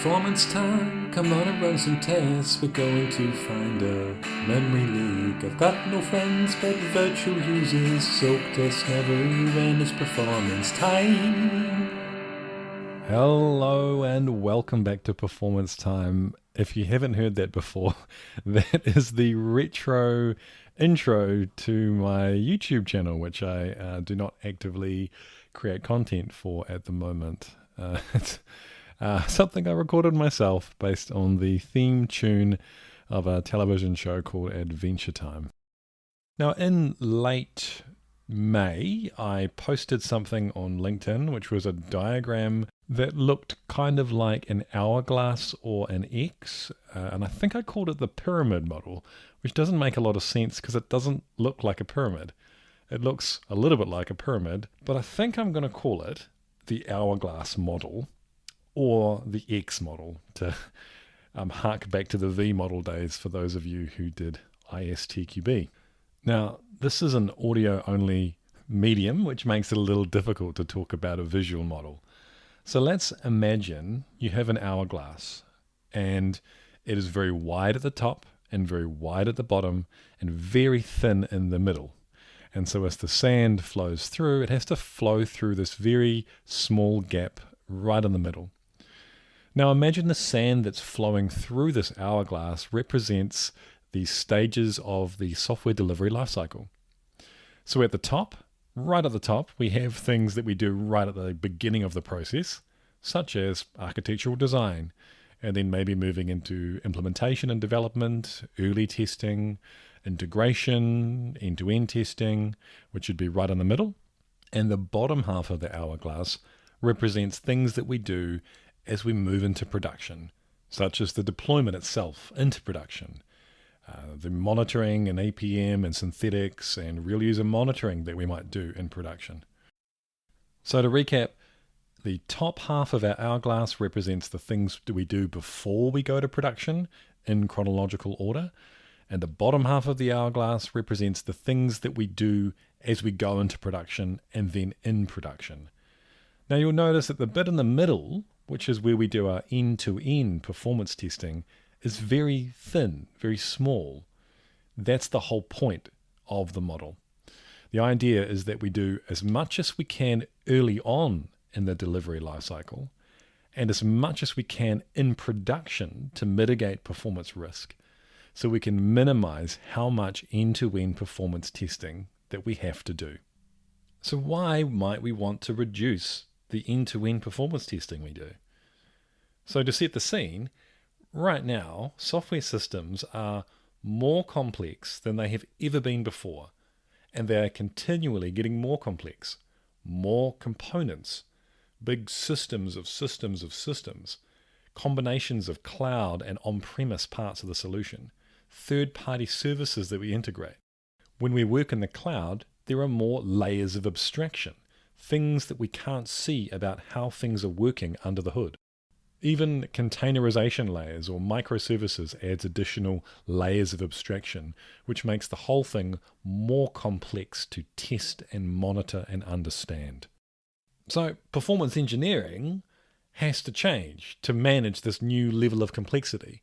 Performance time, come on and run some tests. We're going to find a memory leak. I've got no friends but virtual users. Soak test never end. It's performance time. Hello and welcome back to Performance Time. If you haven't heard that before, that is the retro intro to my YouTube channel, which I do not actively create content for at the moment. It's something I recorded myself based on the theme tune of a television show called Adventure Time. Now, in late May, I posted something on LinkedIn, which was a diagram that looked kind of like an hourglass or an X, and I think I called it the pyramid model, which doesn't make a lot of sense because it doesn't look like a pyramid. It looks a little bit like a pyramid, but I think I'm going to call it the hourglass model or the X model to hark back to the V model days for those of you who did ISTQB. Now, this is an audio-only medium, which makes it a little difficult to talk about a visual model. So let's imagine you have an hourglass, and it is very wide at the top and very wide at the bottom and very thin in the middle. And so as the sand flows through, it has to flow through this very small gap right in the middle. Now imagine the sand that's flowing through this hourglass represents the stages of the software delivery lifecycle. So at the top, right at the top, we have things that we do right at the beginning of the process, such as architectural design, and then maybe moving into implementation and development, early testing, integration, end-to-end testing, which would be right in the middle. And the bottom half of the hourglass represents things that we do as we move into production, such as the deployment itself into production. The monitoring and APM and synthetics and real user monitoring that we might do in production. So to recap, the top half of our hourglass represents the things that we do before we go to production in chronological order, and the bottom half of the hourglass represents the things that we do as we go into production and then in production. Now you'll notice that the bit in the middle, which is where we do our end-to-end performance testing, is very thin, very small. That's the whole point of the model. The idea is that we do as much as we can early on in the delivery lifecycle and as much as we can in production to mitigate performance risk, so we can minimize how much end-to-end performance testing that we have to do. So why might we want to reduce the end-to-end performance testing we do? So to set the scene, right now, software systems are more complex than they have ever been before, and they are continually getting more complex, more components, big systems of systems of systems, combinations of cloud and on-premise parts of the solution, third-party services that we integrate. When we work in the cloud, there are more layers of abstraction, things that we can't see about how things are working under the hood. Even containerization layers or microservices adds additional layers of abstraction, which makes the whole thing more complex to test and monitor and understand. So performance engineering has to change to manage this new level of complexity.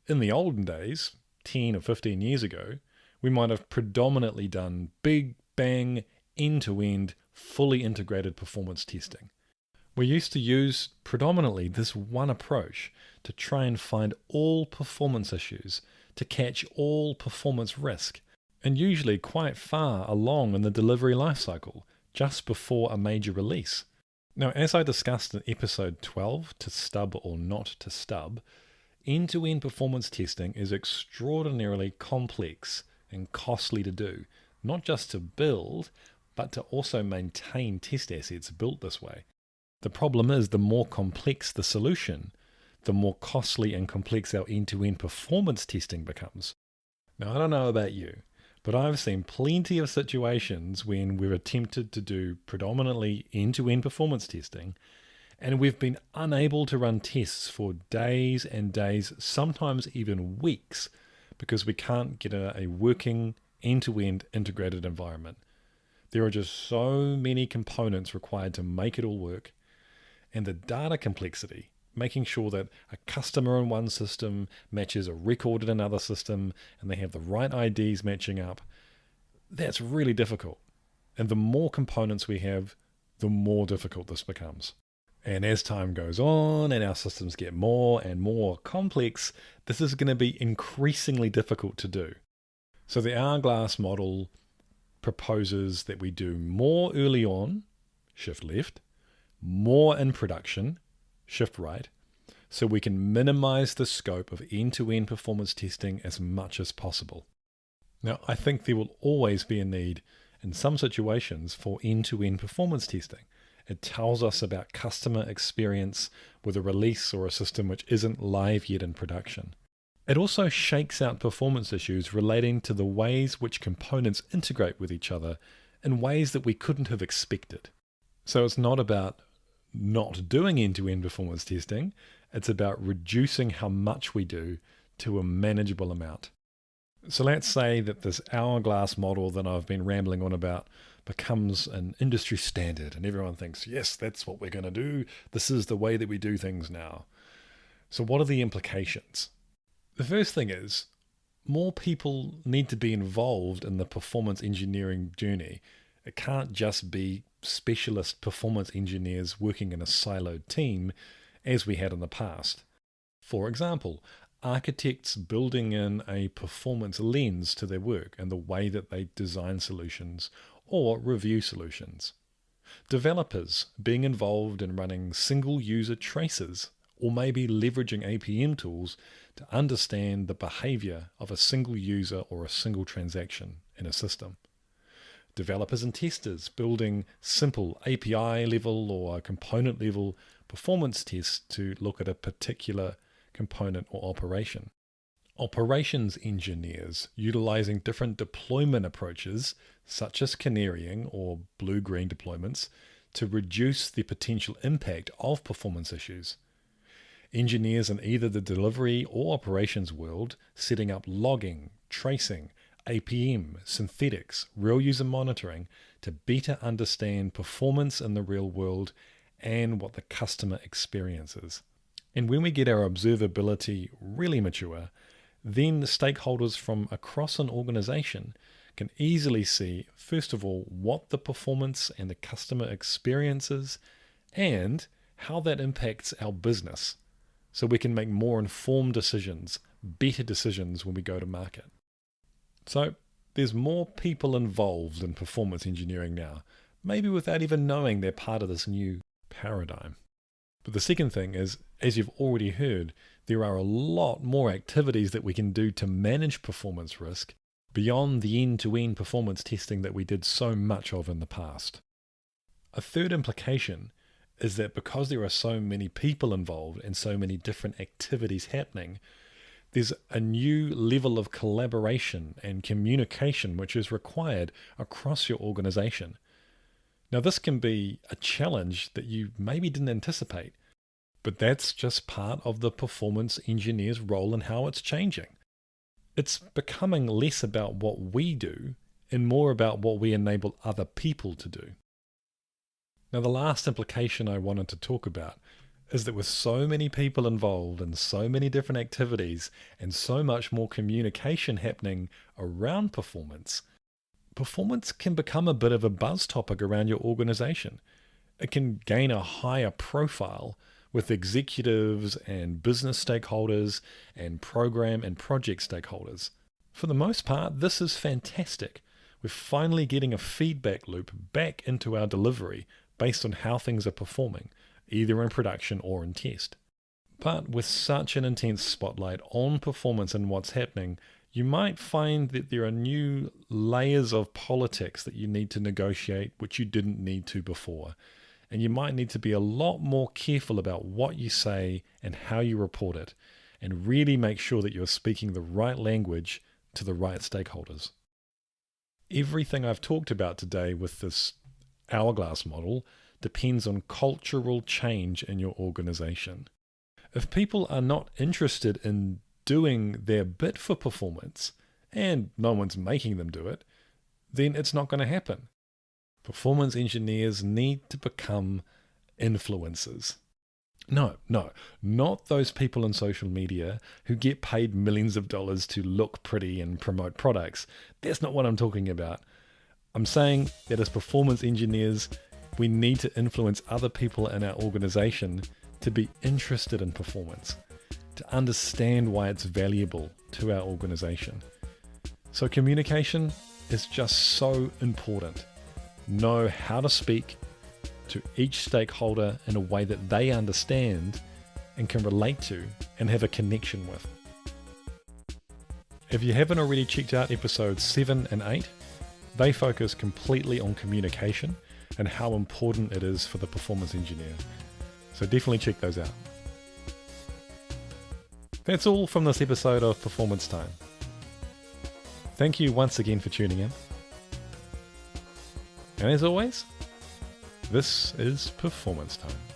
In the olden days, 10 or 15 years ago, we might have predominantly done big bang, end-to-end, fully integrated performance testing. We used to use predominantly this one approach to try and find all performance issues, to catch all performance risk, and usually quite far along in the delivery lifecycle, just before a major release. Now, as I discussed in episode 12, to stub or not to stub, end-to-end performance testing is extraordinarily complex and costly to do, not just to build, but to also maintain test assets built this way. The problem is the more complex the solution, the more costly and complex our end-to-end performance testing becomes. Now, I don't know about you, but I've seen plenty of situations when we've attempted to do predominantly end-to-end performance testing, and we've been unable to run tests for days and days, sometimes even weeks, because we can't get a working end-to-end integrated environment. There are just so many components required to make it all work, and the data complexity making sure that a customer in one system matches a record in another system and they have the right IDs matching up. That's really difficult. And the more components we have, the more difficult this becomes. And as time goes on and our systems get more and more complex, this is going to be increasingly difficult to do. So the Hourglass model proposes that we do more early on, shift left, more in production, shift right, so we can minimize the scope of end-to-end performance testing as much as possible. Now, I think there will always be a need in some situations for end-to-end performance testing. It tells us about customer experience with a release or a system which isn't live yet in production. It also shakes out performance issues relating to the ways which components integrate with each other in ways that we couldn't have expected. So it's not about not doing end-to-end performance testing, it's about reducing how much we do to a manageable amount. So let's say that this Hourglass model that I've been rambling on about becomes an industry standard and everyone thinks, yes, that's what we're going to do. This is the way that we do things now. So what are the implications? The first thing is more people need to be involved in the performance engineering journey. It can't just be specialist performance engineers working in a siloed team as we had in the past. For example, architects building in a performance lens to their work and the way that they design solutions or review solutions. Developers being involved in running single user traces or maybe leveraging APM tools to understand the behavior of a single user or a single transaction in a system. Developers and testers building simple API level or component level performance tests to look at a particular component or operation. Operations engineers utilizing different deployment approaches such as canarying or blue-green deployments to reduce the potential impact of performance issues. Engineers in either the delivery or operations world setting up logging, tracing, APM, synthetics, real user monitoring to better understand performance in the real world and what the customer experiences. And when we get our observability really mature, then stakeholders from across an organization can easily see, first of all, what the performance and the customer experience is and how that impacts our business, so we can make more informed decisions, better decisions when we go to market. So there's more people involved in performance engineering now, maybe without even knowing they're part of this new paradigm. But the second thing is, as you've already heard, there are a lot more activities that we can do to manage performance risk beyond the end-to-end performance testing that we did so much of in the past. A third implication is that because there are so many people involved and so many different activities happening, there's a new level of collaboration and communication which is required across your organization. Now, this can be a challenge that you maybe didn't anticipate, but that's just part of the performance engineer's role and how it's changing. It's becoming less about what we do and more about what we enable other people to do. Now, the last implication I wanted to talk about is that with so many people involved and so many different activities and so much more communication happening around performance, performance can become a bit of a buzz topic around your organization. It can gain a higher profile with executives and business stakeholders and program and project stakeholders. For the most part, this is fantastic. We're finally getting a feedback loop back into our delivery based on how things are performing, either in production or in test. But with such an intense spotlight on performance and what's happening, you might find that there are new layers of politics that you need to negotiate which you didn't need to before. And you might need to be a lot more careful about what you say and how you report it, and really make sure that you're speaking the right language to the right stakeholders. Everything I've talked about today with this Hourglass model depends on cultural change in your organization. If people are not interested in doing their bit for performance, and no one's making them do it, then it's not going to happen. Performance engineers need to become influencers. No, not those people in social media who get paid millions of dollars to look pretty and promote products. That's not what I'm talking about. I'm saying that as performance engineers, we need to influence other people in our organization to be interested in performance, to understand why it's valuable to our organization. So communication is just so important. Know how to speak to each stakeholder in a way that they understand and can relate to and have a connection with. If you haven't already checked out episodes 7 and 8, they focus completely on communication and how important it is for the performance engineer. So definitely check those out. That's all from this episode of Performance Time. Thank you once again for tuning in. And as always, this is Performance Time.